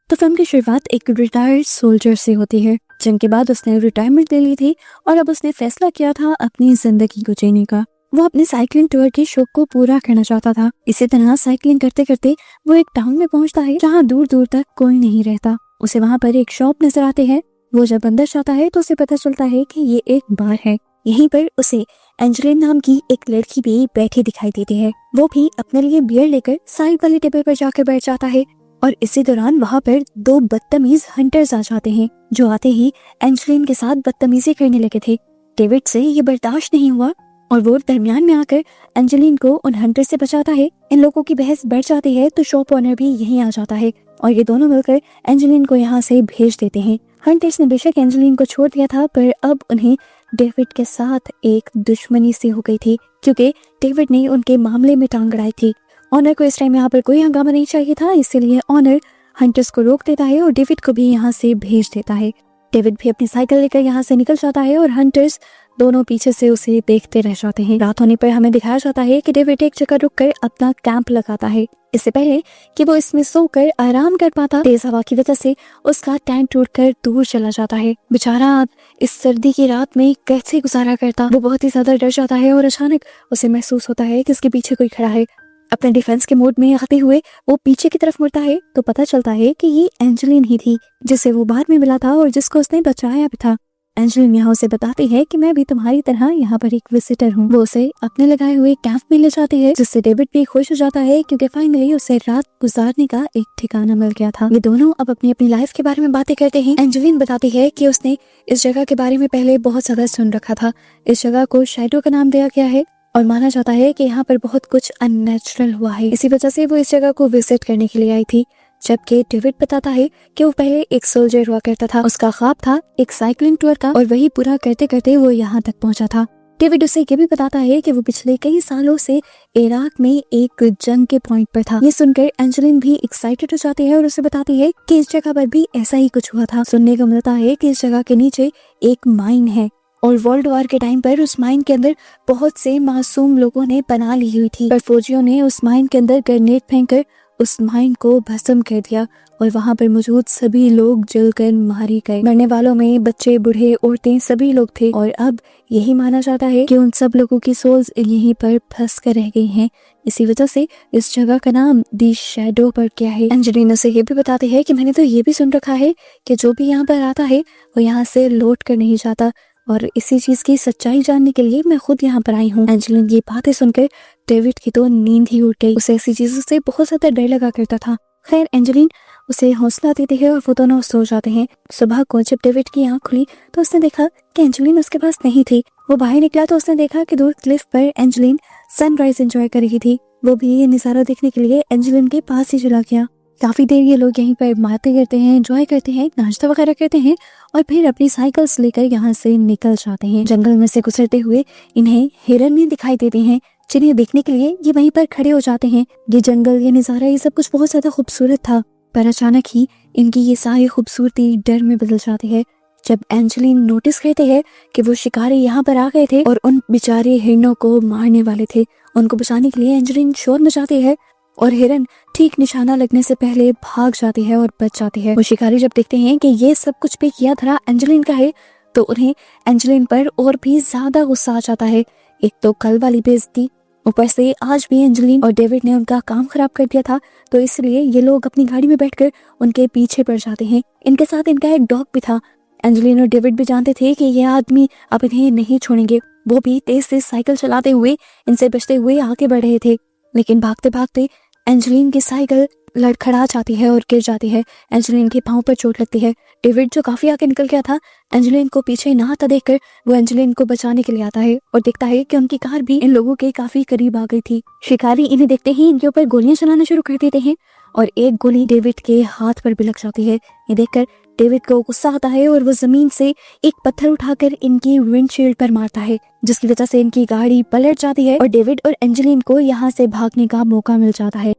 तो फिल्म की शुरुआत एक रिटायर्ड सोल्जर से होती है। जंग के बाद उसने रिटायरमेंट ले ली थी और अब उसने फैसला किया था अपनी जिंदगी को जीने का। वो अपने साइकिलिंग टूर के शौक को पूरा करना चाहता था। इसी तरह साइकिलिंग करते करते वो एक टाउन में पहुंचता है जहाँ दूर दूर तक कोई नहीं रहता। उसे वहाँ पर एक शॉप नजर आती है। वो जब अंदर जाता है तो उसे पता चलता है कि ये एक बार है। यहीं पर उसे एंजेलिन नाम की एक लड़की भी बैठी दिखाई देती है। वो भी अपने लिए बियर लेकर साइड वाले टेबल पर जाकर बैठ जाता है और इसी दौरान वहाँ पर दो बदतमीज हंटर्स आ जाते हैं जो आते ही एंजेलिन के साथ बदतमीजी करने लगे थे। डेविड से ये बर्दाश्त नहीं हुआ और वो दरमियान में आकर एंजेलिन को उन हंटर से बचाता है। इन लोगों की बहस बढ़ जाती है तो शॉप ओनर भी यहीं आ जाता है और ये दोनों मिलकर एंजेलिन को यहाँ से भेज देते हैं। हंटर्स ने बेशक एंजेलिन को छोड़ दिया था पर अब उन्हें डेविड के साथ एक दुश्मनी सी हो गई थी क्योंकि डेविड ने उनके मामले में टांग अड़ाई थी। ऑनर को इस टाइम यहाँ पर कोई हंगामा नहीं चाहिए था, इसीलिए ऑनर हंटर्स को रोक देता है और डेविड को भी यहाँ से भेज देता है। डेविड भी अपनी साइकिल लेकर यहाँ से निकल जाता है और हंटर्स दोनों पीछे से उसे देखते रह जाते हैं। रात होने पर हमें दिखाया जाता है कि डेविड एक जगह रुककर अपना कैंप लगाता है। इससे पहले कि वो इसमें सोकर आराम कर पाता, तेज हवा की वजह से उसका टेंट टूटकर दूर चला जाता है। बेचारा इस सर्दी की रात में कैसे गुजारा करता। वो बहुत ही ज्यादा डर जाता है और अचानक उसे महसूस होता है कि उसके पीछे कोई खड़ा है। अपने डिफेंस के मोड में आते हुए वो पीछे की तरफ मुड़ता है तो पता चलता है कि ये एंजेलिन ही थी जिसे वो बाद में मिला था और जिसको उसने बचाया भी था। एंजेलिन यहाँ उसे बताती है कि मैं भी तुम्हारी तरह यहाँ पर एक विजिटर हूँ। वो उसे अपने लगाए हुए कैंप में ले जाती है जिससे डेविड भी खुश हो जाता है क्योंकि फाइनली उसे रात गुजारने का एक ठिकाना मिल गया था। ये दोनों अब अपनी अपनी लाइफ के बारे में बातें करते हैं। एंजेलिन बताती है कि उसने इस जगह के बारे में पहले बहुत ज्यादा सुन रखा था। इस जगह को शैडो का नाम दिया गया है और माना जाता है कि यहाँ पर बहुत कुछ अननेचुरल हुआ है। इसी वजह से वो इस जगह को विजिट करने के लिए आई थी। जबकि डेविड बताता है कि वो पहले एक सोल्जर हुआ करता था। उसका ख्वाब था एक साइकिलिंग टूर का और वही पूरा करते करते वो यहाँ तक पहुंचा था। डेविड उसे ये भी बताता है कि वो पिछले कई सालों से इराक में एक जंग के पॉइंट पर था। ये सुनकर एंजेलिन भी एक्साइटेड हो जाती है और उसे बताती है कि इस जगह पर भी ऐसा ही कुछ हुआ था। सुनने को मिलता है कि इस जगह के नीचे एक माइन है और वर्ल्ड वॉर के टाइम पर उस माइन के अंदर बहुत से मासूम लोगों ने पनाह ली हुई थी पर फौजियों ने उस माइन के अंदर ग्रेनेड फेंककर उस माइन को भस्म कर दिया और वहां पर मौजूद सभी लोग जलकर मारे गए। मरने वालों में बच्चे, बूढ़े, औरतें सभी लोग थे और अब यही माना जाता है कि उन सब लोगों की सोल्स यहीं पर फंस कर रह गई हैं। इसी वजह से इस जगह का नाम दी शैडो पर क्या है। एंजेलिना से ये भी बताती है कि मैंने तो ये भी सुन रखा है कि जो भी यहाँ पर आता है वो यहाँ से लौट कर नहीं जाता और इसी चीज की सच्चाई जानने के लिए मैं खुद यहाँ पर आई हूँ। एंजेलिन ये बातें सुनकर डेविड की तो नींद ही उड़ गई। उसे ऐसी चीजों से बहुत ज्यादा डर लगा करता था। खैर एंजेलिन उसे हौसला देती है और वो दोनों सो जाते हैं। सुबह को जब डेविड की आंख खुली तो उसने देखा कि एंजेलिन उसके पास नहीं थी। वो बाहर निकला तो उसने देखा कि दूर क्लिफ पर एंजेलिन सनराइज एंजॉय कर रही थी। वो भी ये नजारा देखने के लिए एंजेलिन के पास ही चला गया। काफी देर ये लोग यहीं पर बातें करते हैं, एंजॉय करते हैं, नाश्ता वगैरह करते हैं और फिर अपनी साइकिल्स लेकर यहाँ से निकल जाते हैं। जंगल में से गुजरते हुए इन्हें हिरन भी दिखाई देते हैं जिन्हें देखने के लिए ये वहीं पर खड़े हो जाते हैं। ये जंगल, ये नजारा, ये सब कुछ बहुत ज्यादा खूबसूरत था पर अचानक ही इनकी ये सारी खूबसूरती डर में बदल जाती है जब एंजेलिन नोटिस करते हैं कि वो शिकारी यहाँ पर आ गए थे और उन बेचारे हिरणों को मारने वाले थे। उनको बचाने के लिए एंजेलिन शोर मचाती है और हिरन ठीक निशाना लगने से पहले भाग जाती है और बच जाती है। वो शिकारी जब देखते हैं कि ये सब कुछ भी किया धरा एंजेलिन का है तो उन्हें एंजेलिन पर और भी ज्यादा गुस्सा आ जाता है। एक तो कल वाली बेइज्जती, ऊपर से आज भी एंजेलिन और डेविड ने उनका काम खराब कर दिया था तो इसलिए ये लोग अपनी गाड़ी में बैठकर उनके पीछे पड़ जाते हैं। इनके साथ इनका एक डॉग भी था। एंजेलिन और डेविड भी जानते थे कि ये आदमी अब इन्हें नहीं छोड़ेंगे। वो भी तेज तेज साइकिल चलाते हुए इनसे बचते हुए आगे बढ़ रहे थे लेकिन भागते भागते एंजेलिन की साइकिल लड़खड़ा जाती है और गिर जाती है। एंजेलिन के पांव पर चोट लगती है। डेविड जो काफी आगे निकल गया था एंजेलिन को पीछे ना आता देखकर वो एंजेलिन को बचाने के लिए आता है और देखता है कि उनकी कार भी इन लोगों के काफी करीब आ गई थी। शिकारी इन्हें देखते ही इनके ऊपर गोलियां चलाना शुरू कर देते हैं और एक गोली डेविड के हाथ पर भी लग जाती है। ये देखकर डेविड को गुस्सा आता है और वो जमीन से एक पत्थर उठाकर इनकी विंडशील्ड पर मारता है जिसकी वजह से इनकी गाड़ी पलट जाती है और डेविड और एंजेलिन को यहाँ से भागने का मौका मिल जाता है।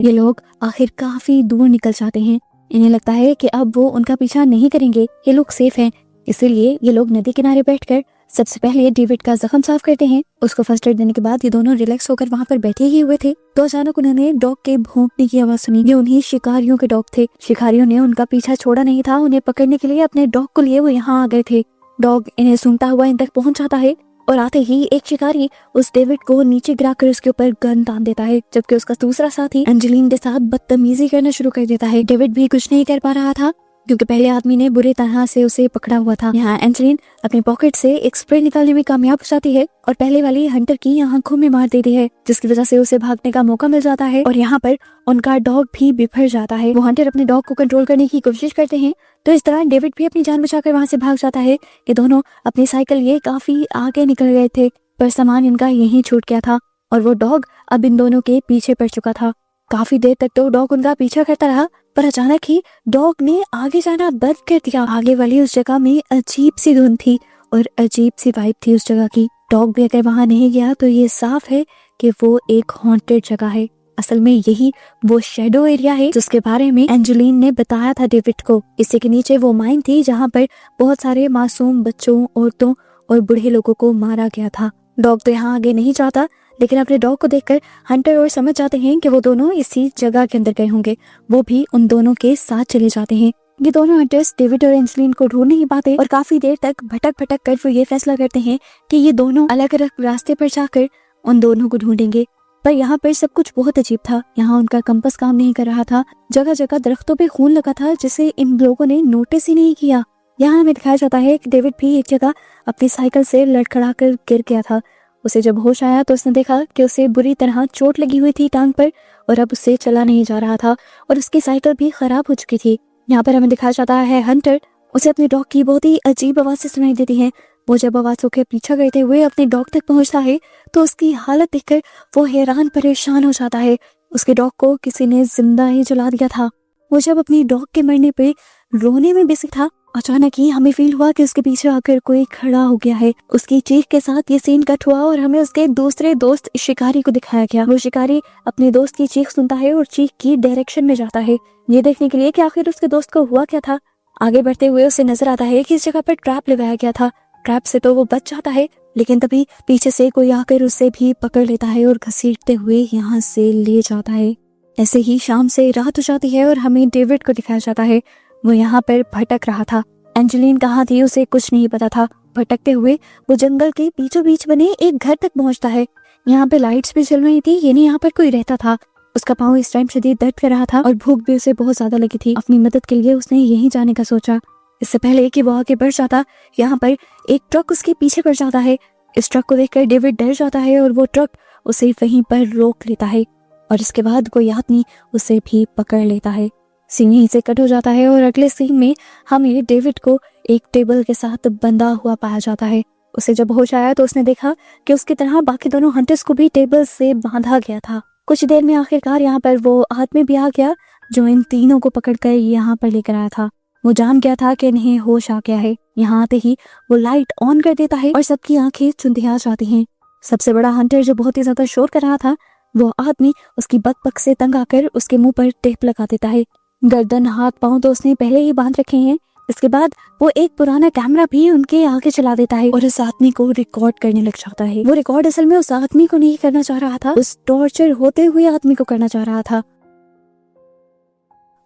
ये लोग आखिर काफी दूर निकल जाते हैं। इन्हें लगता है कि अब वो उनका पीछा नहीं करेंगे, ये लोग सेफ हैं। इसीलिए ये लोग नदी किनारे बैठकर सबसे पहले डेविड का जख्म साफ करते हैं। उसको फर्स्ट एड देने के बाद ये दोनों रिलैक्स होकर वहाँ पर बैठे ही हुए थे तो अचानक उन्होंने डॉग के भौंकने की आवाज सुनी। ये उन्हीं शिकारियों के डॉग थे। शिकारियों ने उनका पीछा छोड़ा नहीं था। उन्हें पकड़ने के लिए अपने डॉग को लिए वो यहाँ आ गए थे। डॉग इन्हें सूंघता हुआ इन तक पहुंच जाता है और आते ही एक शिकारी उस डेविड को नीचे गिराकर उसके ऊपर गन तान देता है, जबकि उसका दूसरा साथी एंजेलिन के साथ बदतमीजी करना शुरू कर देता है। डेविड भी कुछ नहीं कर पा रहा था क्योंकि पहले आदमी ने बुरी तरह से उसे पकड़ा हुआ था। यहाँ एंजेलिन अपनी पॉकेट से एक स्प्रे निकालने में कामयाब हो जाती है और पहले वाली हंटर की आंखों में मार देती है, जिसकी वजह से उसे भागने का मौका मिल जाता है और यहाँ पर उनका डॉग भी बिफर जाता है। वो हंटर अपने डॉग को कंट्रोल करने की कोशिश करते हैं तो इस तरह डेविड भी अपनी जान बचाकर वहाँ से भाग जाता है कि दोनों अपनी साइकिल लिए काफी आगे निकल गए थे, पर सामान इनका यहीं छूट गया था और वो डॉग अब इन दोनों के पीछे पड़ चुका था। काफी देर तक तो डॉग उनका पीछा करता रहा, पर अचानक ही डॉग ने आगे जाना बंद कर दिया। आगे वाली उस जगह में अजीब सी धुंध थी और अजीब सी वाइब थी उस जगह की। डॉग भी अगर वहां नहीं गया तो ये साफ है कि वो एक हॉन्टेड जगह है। असल में यही वो शेडो एरिया है जिसके बारे में एंजेलिन ने बताया था डेविड को। इसी के नीचे वो माइन थी जहाँ पर बहुत सारे मासूम बच्चों, औरतों और बूढ़े लोगों को मारा गया था। डॉग तो यहाँ आगे नहीं जाता, लेकिन अपने डॉग को देखकर हंटर और समझ जाते हैं कि वो दोनों इसी जगह के अंदर गए होंगे। वो भी उन दोनों के साथ चले जाते हैं। ये दोनों हंटर्स डेविड और एंजेलिन को ढूंढ नहीं पाते और काफी देर तक भटक भटक कर वो ये फैसला करते हैं कि ये दोनों अलग अलग रास्ते पर जाकर उन दोनों को ढूंढेंगे। पर यहाँ पर सब कुछ बहुत अजीब था। यहाँ उनका कंपास काम नहीं कर रहा था। जगह जगह दरख्तों पे खून लगा था जिसे इन लोगों ने नोटिस ही नहीं किया। यहाँ हमें दिखाया जाता है कि डेविड भी एक जगह अपनी साइकिल से लड़खड़ा कर गिर गया था। उसे जब होश आया तो उसने देखा कि उसे बुरी तरह चोट लगी हुई थी टांग पर और अब उससे चला नहीं जा रहा था और उसकी साइकिल भी खराब हो चुकी थी। यहाँ पर हमें दिखाया जाता है हंटर, उसे अपने डॉग की बहुत ही अजीब आवाज़ें सुनाई देती हैं। वो जब आवाज़ों के पीछा करते हुए अपने डॉग तक पहुंचता है तो उसकी हालत देखकर वो हैरान परेशान हो जाता है। उसके डॉग को किसी ने जिंदा ही जला दिया था। वो जब अपनी डॉग के मरने पे रोने में बिजी था, अचानक ही हमें फील हुआ कि उसके पीछे आकर कोई खड़ा हो गया है। उसकी चीख के साथ ये सीन कट हुआ और हमें उसके दूसरे दोस्त शिकारी को दिखाया गया। वो शिकारी अपने दोस्त की चीख सुनता है और चीख की डायरेक्शन में जाता है, ये देखने के लिए कि आखिर उसके दोस्त को हुआ क्या था। आगे बढ़ते हुए उसे नजर आता है कि इस जगह पर ट्रैप लगाया गया था। ट्रैप से तो वो बच जाता है, लेकिन तभी पीछे से कोई आकर उसे भी पकड़ लेता है और घसीटते हुए यहाँ से ले जाता है। ऐसे ही शाम से रात हो जाती है और हमें डेविड को दिखाया जाता है। वो यहाँ पर भटक रहा था। एंजेलिन कहाँ थी उसे कुछ नहीं पता था। भटकते हुए वो जंगल के बीचों बीच बने एक घर तक पहुँचता है। यहाँ पे लाइट्स भी चल रही थी, यानी यहाँ पर कोई रहता था। उसका पाँव इस टाइम शदीद दर्द कर रहा था और भूख भी उसे बहुत ज्यादा लगी थी। अपनी मदद के लिए उसने यहीं जाने का सोचा। इससे पहले कि वो आगे बढ़ जाता, यहाँ पर एक ट्रक उसके पीछे पड़ जाता है। इस ट्रक को देखकर डेविड डर जाता है और वो ट्रक उसे वहीं पर रोक लेता है और इसके बाद कोई आदमी उसे भी पकड़ लेता है। सीन यहीं से कट हो जाता है और अगले सीन में हमें डेविड को एक टेबल के साथ बंधा हुआ पाया जाता है। उसे जब होश आया तो उसने देखा कि उसकी तरह बाकी दोनों हंटर्स को भी टेबल से बांधा गया था। कुछ देर में आखिरकार यहाँ पर वो आदमी भी आ गया जो इन तीनों को पकड़कर यहाँ पर लेकर आया था। वो जान गया था कि इन्हें होश आ गया है। यहाँ आते ही वो लाइट ऑन कर देता है और सबकी आंखें चुंधिया जाती हैं। सबसे बड़ा हंटर जो बहुत ही ज्यादा शोर कर रहा था, वो आदमी उसकी बक से तंग आकर उसके मुंह पर टेप लगा देता है। गर्दन, हाथ, पाँव तो उसने पहले ही बांध रखे हैं। इसके बाद वो एक पुराना कैमरा भी उनके आगे चला देता है और उस आदमी को रिकॉर्ड करने लग जाता है। वो रिकॉर्ड असल में उस आदमी को नहीं करना चाह रहा था, उस टॉर्चर होते हुए आदमी को करना चाह रहा था।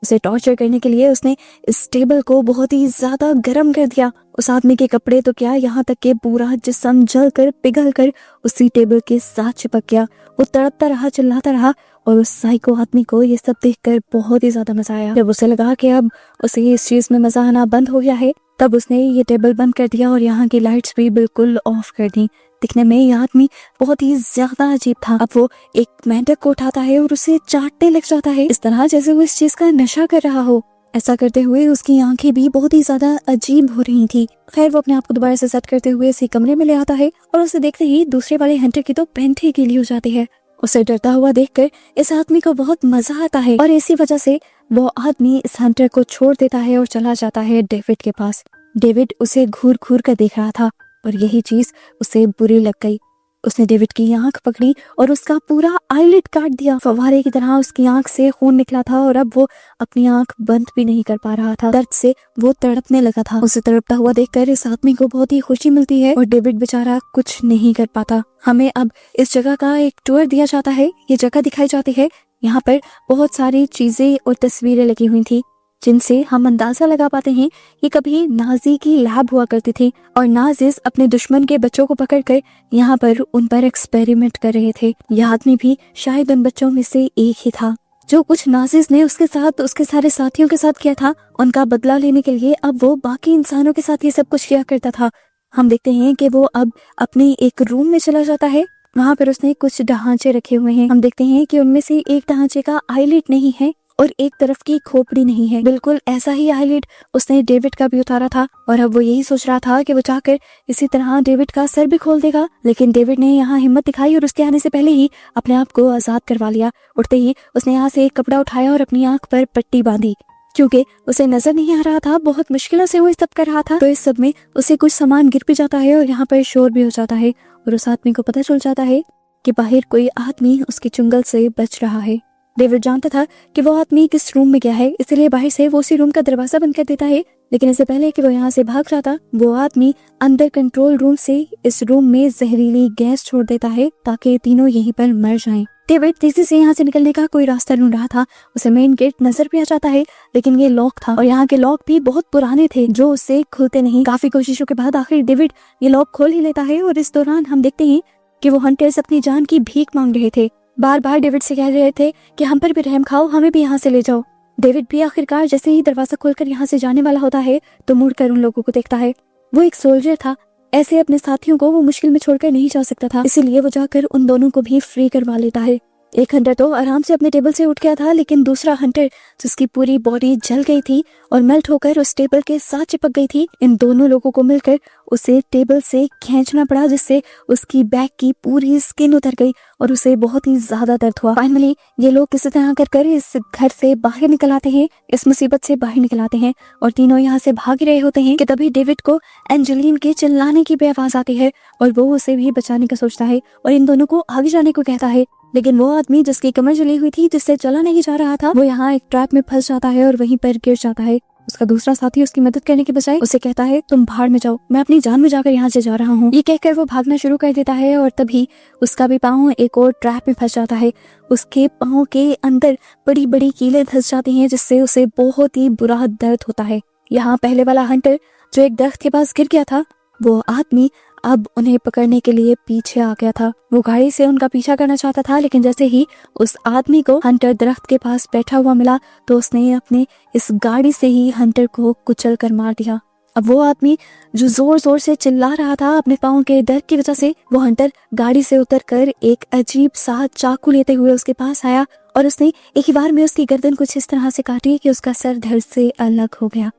उसे टॉर्चर करने के लिए उसने इस टेबल को बहुत ही ज्यादा गर्म कर दिया। उस आदमी के कपड़े तो क्या, यहाँ तक के पूरा जिस्म जल कर पिघल कर उसी टेबल के साथ चिपक गया। वो तड़पता रहा, चिल्लाता रहा और उस साइको आदमी को ये सब देखकर बहुत ही ज्यादा मजा आया। जब उसे लगा कि अब उसे इस चीज में मजा आना बंद हो गया है, तब उसने ये टेबल बंद कर दिया और यहाँ की लाइट्स भी बिल्कुल ऑफ कर दी। दिखने में ये आदमी बहुत ही ज्यादा अजीब था। अब वो एक मेंढक को उठाता है और उसे चाटने लग जाता है, इस तरह जैसे वो इस चीज का नशा कर रहा हो। ऐसा करते हुए उसकी आंखें भी बहुत ही ज्यादा अजीब हो रही थी। खैर वो अपने आप को दोबारा से सेट करते हुए इसी कमरे में ले आता है और उसे देखते ही दूसरे वाले हंटर की तो पैंट ही गीली हो जाती है। उसे डरता हुआ देखकर इस आदमी को बहुत मजा आता है और इसी वजह से वो आदमी इस हंटर को छोड़ देता है और चला जाता है डेविड के पास। डेविड उसे घूर घूर कर देख रहा था और यही चीज उसे बुरी लग गई। उसने डेविड की आंख पकड़ी और उसका पूरा आईलिड काट दिया। फव्वारे की तरह उसकी आंख से खून निकला था और अब वो अपनी आंख बंद भी नहीं कर पा रहा था। दर्द से वो तड़पने लगा था। उसे तड़पता हुआ देखकर इस आदमी को बहुत ही खुशी मिलती है और डेविड बेचारा कुछ नहीं कर पाता। हमें अब इस जगह का एक टूर दिया जाता है। ये जगह दिखाई जाती है। यहाँ पर बहुत सारी चीजें और तस्वीरें लगी हुई थी जिनसे हम अंदाजा लगा पाते हैं कि कभी नाजी की लैब हुआ करती थी और नाजिस अपने दुश्मन के बच्चों को पकड़कर यहाँ पर उन पर एक्सपेरिमेंट कर रहे थे। यह आदमी भी शायद उन बच्चों में से एक ही था। जो कुछ नाजिस ने उसके साथ उसके सारे साथियों के साथ किया था, उनका बदला लेने के लिए अब वो बाकी इंसानों के साथ ये सब कुछ किया करता था। हम देखते हैं कि वो अब अपने एक रूम में चला जाता है। वहाँ पर उसने कुछ ढांचे रखे हुए हैं। हम देखते हैं कि उनमें से एक ढांचे का आईलिड नहीं है और एक तरफ की खोपड़ी नहीं है। बिल्कुल ऐसा ही आईलिड उसने डेविड का भी उतारा था और अब वो यही सोच रहा था कि वो जाकर इसी तरह डेविड का सर भी खोल देगा, लेकिन डेविड ने यहाँ हिम्मत दिखाई और उसके आने से पहले ही अपने आप को आजाद करवा लिया। उठते ही उसने यहाँ से एक कपड़ा उठाया और अपनी आंख पर पट्टी बांधी क्योंकि उसे नजर नहीं आ रहा था। बहुत मुश्किलों से वो इस सब कर रहा था। तो इस सब में उसे कुछ सामान गिर भी जाता है और यहाँ पर शोर भी हो जाता है और उस आदमी को पता चल जाता है कि बाहर कोई आदमी उसके चुंगल से बच रहा है। डेविड जानता था कि वो आदमी किस रूम में गया है, इसलिए बाहर से वो उसी रूम का दरवाजा बंद कर देता है। लेकिन इससे पहले कि वो यहाँ से भाग जाता, वो आदमी अंदर कंट्रोल रूम से इस रूम में जहरीली गैस छोड़ देता है ताकि तीनों यहीं पर मर जाएं। डेविड तेजी से यहाँ से निकलने का कोई रास्ता ढूंढ रहा था। उसे मेन गेट नजर भी आ जाता है, लेकिन ये लॉक था और यहाँ के लॉक भी बहुत पुराने थे जो उससे खुलते नहीं। काफी कोशिशों के बाद आखिर डेविड ये लॉक खोल ही लेता है और इस दौरान हम देखते हैं कि वो हंटर्स अपनी जान की भीख मांग रहे थे। बार बार डेविड से कह रहे थे कि हम पर भी रहम खाओ, हमें भी यहाँ से ले जाओ। डेविड भी आखिरकार जैसे ही दरवाजा खोलकर यहाँ से जाने वाला होता है तो मुड़कर उन लोगों को देखता है। वो एक सोल्जर था, ऐसे अपने साथियों को वो मुश्किल में छोड़कर नहीं जा सकता था, इसीलिए वो जाकर उन दोनों को भी फ्री करवा लेता है। एक हंटर तो आराम से अपने टेबल से उठ गया था, लेकिन दूसरा हंटर जिसकी पूरी बॉडी जल गई थी और मेल्ट होकर उस टेबल के साथ चिपक गई थी, इन दोनों लोगों को मिलकर उसे टेबल से खींचना पड़ा, जिससे उसकी बैक की पूरी स्किन उतर गई और उसे बहुत ही ज्यादा दर्द हुआ। फाइनली ये लोग किसी तरह कर इस घर से बाहर निकल आते हैं, इस मुसीबत से बाहर निकल आते हैं और तीनों यहाँ से भाग रहे होते हैं कि तभी डेविड को एंजेलिन के चिल्लाने की भी आवाज आती है और वो उसे भी बचाने का सोचता है और इन दोनों को आगे जाने को कहता है। लेकिन वो आदमी जिसकी कमर जली हुई थी, जिससे चला नहीं जा रहा था, वो यहाँ एक ट्रैप में फंस जाता है और वहीं पर गिर जाता है। उसका दूसरा साथी उसकी मदद करने के बजाय उसे कहता है तुम भाड़ में जाओ, मैं अपनी जान में जाकर यहाँ से जा रहा हूँ। ये कहकर वो भागना शुरू कर देता है और तभी उसका भी पाँव एक और ट्रैप में फंस जाता है। उसके पाँव के अंदर बड़ी बड़ी कीलें धंस जाती हैं, जिससे उसे बहुत ही बुरा दर्द होता है। यहाँ पहले वाला हंटर जो एक दरख्त के पास गिर गया था, वो आदमी अब उन्हें पकड़ने के लिए पीछे आ गया था। वो गाड़ी से उनका पीछा करना चाहता था, लेकिन जैसे ही उस आदमी को हंटर दरख्त के पास बैठा हुआ मिला तो उसने अपने इस गाड़ी से ही हंटर को कुचल कर मार दिया। अब वो आदमी जो जोर जोर से चिल्ला रहा था अपने पाँव के दर्द की वजह से, वो हंटर गाड़ी से उतरकर एक अजीब सा चाकू लेते हुए उसके पास आया और उसने एक ही बार में उसकी गर्दन कुछ इस तरह से काटी कि उसका सर धड़ से अलग हो गया।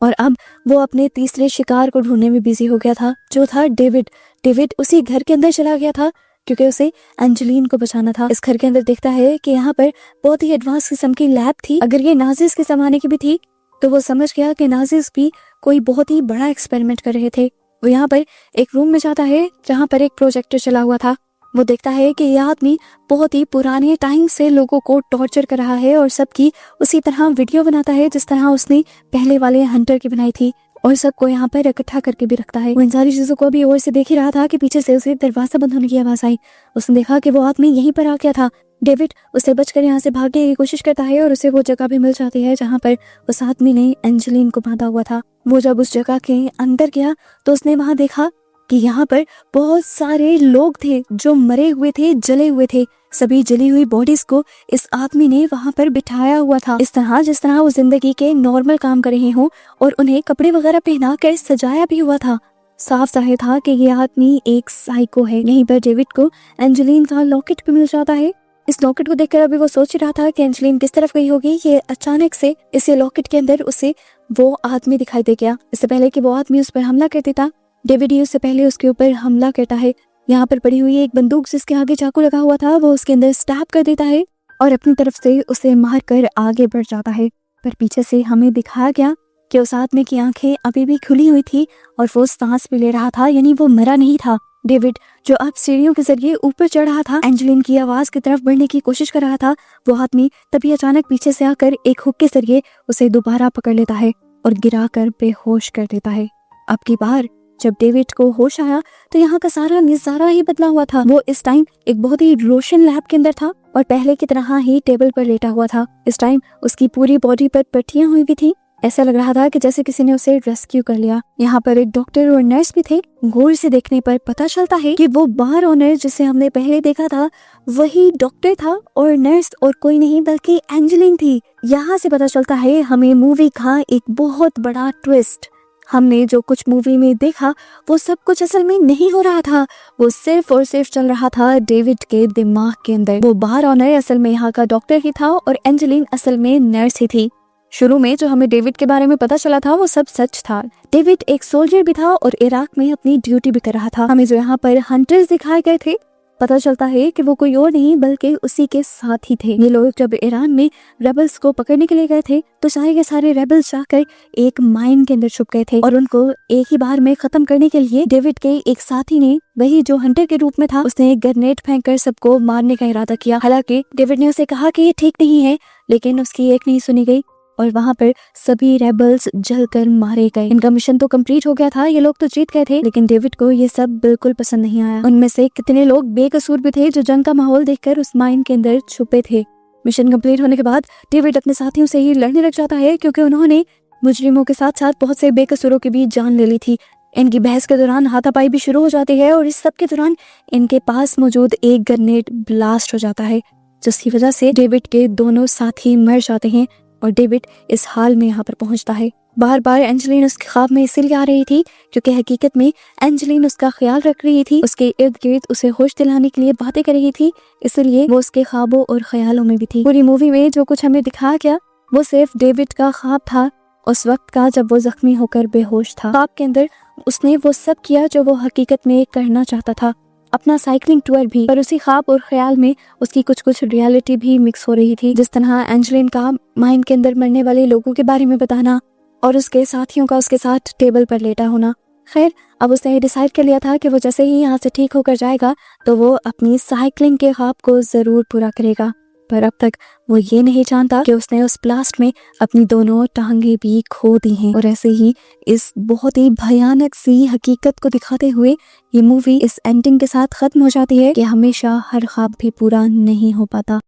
और अब वो अपने तीसरे शिकार को ढूंढने में बिजी हो गया था, जो था डेविड। डेविड उसी घर के अंदर चला गया था क्योंकि उसे एंजेलिन को बचाना था। इस घर के अंदर देखता है कि यहाँ पर बहुत ही एडवांस किस्म की लैब थी। अगर ये नाजिस के जमाने की भी थी तो वो समझ गया कि नाजिस भी कोई बहुत ही बड़ा एक्सपेरिमेंट कर रहे थे। वो यहाँ पर एक रूम में जाता है जहाँ पर एक प्रोजेक्टर चला हुआ था। वो देखता है कि यह आदमी बहुत ही पुराने टाइम से लोगों को टॉर्चर कर रहा है और सबकी उसी तरह वीडियो बनाता है जिस तरह उसने पहले वाले हंटर की बनाई थी और सबको यहाँ पर इकट्ठा करके भी रखता है। वो इन सारी चीजों को भी और से देख ही रहा था कि पीछे से उसे दरवाजा बंद होने की आवाज आई। उसने देखा कि वो आदमी यहीं पर आ गया था। डेविड उसे बचकर यहाँ से भागने की कोशिश करता है और उसे वो जगह भी मिल जाती है जहाँ पर उस आदमी ने एंजेलिन को बांधा हुआ था। वो जब उस जगह के अंदर गया तो उसने वहां देखा कि यहाँ पर बहुत सारे लोग थे जो मरे हुए थे, जले हुए थे। सभी जली हुई बॉडीज को इस आदमी ने वहां पर बिठाया हुआ था, इस तरह जिस तरह वो जिंदगी के नॉर्मल काम कर रहे हों, और उन्हें कपड़े वगैरह पहना कर सजाया भी हुआ था। साफ जाहिर था कि ये आदमी एक साइको है। यहीं पर डेविड को एंजेलिन का लॉकेट भी मिल जाता है। इस लॉकेट को देखकर अभी वो सोच रहा था कि एंजेलिन किस तरफ गई होगी। ये अचानक से इस लॉकेट के अंदर उसे वो आदमी दिखाई दे गया। इससे पहले कि वो आदमी उस पर हमला कर देता, डेविड ही उससे पहले उसके ऊपर हमला करता है। यहाँ पर पड़ी हुई एक बंदूक जिसके आगे चाकू लगा हुआ था, वो उसके अंदर स्टैब कर देता है और अपनी तरफ से उसे मार कर आगे बढ़ जाता है। पर पीछे से हमें दिखाया गया कि उस आदमी की आंखें अभी भी खुली हुई थी और वो सांस भी ले रहा था, यानी वो मरा नहीं था। डेविड जो अब सीढ़ियों के जरिए ऊपर चढ़ रहा था, एंजेलिन की आवाज की तरफ बढ़ने की कोशिश कर रहा था, वो आदमी तभी अचानक पीछे से आकर एक हुक के जरिए उसे दोबारा पकड़ लेता है और गिराकर बेहोश कर देता है। अब की बार जब डेविड को होश आया तो यहाँ का सारा नजारा ही बदला हुआ था। वो इस टाइम एक बहुत ही रोशन लैब के अंदर था और पहले की तरह ही टेबल पर लेटा हुआ था। इस टाइम उसकी पूरी बॉडी पर पट्टियां हुई भी थी। ऐसा लग रहा था कि जैसे किसी ने उसे रेस्क्यू कर लिया। यहाँ पर एक डॉक्टर और नर्स भी थे। गौर से देखने पर पता चलता है कि वो बार ओनर जिसे हमने पहले देखा था वही डॉक्टर था और नर्स और कोई नहीं बल्कि एंजेलिन थी। यहाँ से पता चलता है हमें मूवी का एक बहुत बड़ा ट्विस्ट। हमने जो कुछ मूवी में देखा वो सब कुछ असल में नहीं हो रहा था, वो सिर्फ और सिर्फ चल रहा था डेविड के दिमाग के अंदर। वो बार ओनर असल में यहाँ का डॉक्टर ही था और एंजेलिन असल में नर्स ही थी। शुरू में जो हमें डेविड के बारे में पता चला था वो सब सच था। डेविड एक सोल्जर भी था और इराक में अपनी ड्यूटी भी कर रहा था। हमें जो यहाँ पर हंटर्स दिखाए गए थे, पता चलता है कि वो कोई और नहीं बल्कि उसी के साथ ही थे। ये लोग जब ईरान में रेबल्स को पकड़ने के लिए गए थे तो सारे के सारे रेबल्स जाकर एक माइन के अंदर छुप गए थे और उनको एक ही बार में खत्म करने के लिए डेविड के एक साथी ने, वही जो हंटर के रूप में था, उसने एक ग्रेनेड फेंककर सबको मारने का इरादा किया। हालांकि डेविड ने उसे कहा कि ये ठीक नहीं है, लेकिन उसकी एक नहीं सुनी गई और वहाँ पर सभी रेबल्स जलकर मारे गए। इनका मिशन तो कंप्लीट हो गया था, ये लोग तो जीत गए थे, लेकिन डेविड को ये सब बिल्कुल पसंद नहीं आया। उनमें से कितने लोग बेकसूर भी थे जो जंग का माहौल देखकर उस माइन के अंदर छुपे थे। मिशन कंप्लीट होने के बाद डेविड अपने साथियों से ही लड़ने लग जाता है क्योंकि उन्होंने मुजरिमों के साथ साथ बहुत से बेकसूरों की भी जान ले ली थी। इनकी बहस के दौरान हाथापाई भी शुरू हो जाती है और इस सब के दौरान इनके पास मौजूद एक ग्रेनेड ब्लास्ट हो जाता है, जिसकी वजह से डेविड के दोनों साथी मर जाते हैं और डेविड इस हाल में यहाँ पर पहुंचता है। बार बार एंजेलिन उसके ख्वाब में इसीलिए आ रही थी क्योंकि हकीकत में एंजेलिन उसका ख्याल रख रही थी, उसके इर्द गिर्द उसे होश दिलाने के लिए बातें कर रही थी, इसलिए वो उसके ख्वाबों और ख्यालों में भी थी। पूरी मूवी में जो कुछ हमें दिखाया गया वो सिर्फ डेविड का ख्वाब था, उस वक्त का जब वो जख्मी होकर बेहोश था। ख्वाब के अंदर उसने वो सब किया जो वो हकीकत में करना चाहता था, अपना साइकिलिंग टूर भी, पर उसी ख्वाब और ख्याल में उसकी कुछ कुछ रियलिटी भी मिक्स हो रही थी। जिस तरह एंजेलिन का माइन के अंदर मरने वाले लोगों के बारे में बताना और उसके साथियों का उसके साथ टेबल पर लेटा होना। खैर, अब उसने डिसाइड कर लिया था कि वो जैसे ही यहाँ से ठीक होकर जाएगा तो वो अपनी साइकिलिंग के ख्वाब को जरूर पूरा करेगा, पर अब तक वो ये नहीं जानता कि उसने उस ब्लास्ट में अपनी दोनों टांगे भी खो दी हैं। और ऐसे ही इस बहुत ही भयानक सी हकीकत को दिखाते हुए ये मूवी इस एंडिंग के साथ खत्म हो जाती है कि हमेशा हर ख्वाब भी पूरा नहीं हो पाता।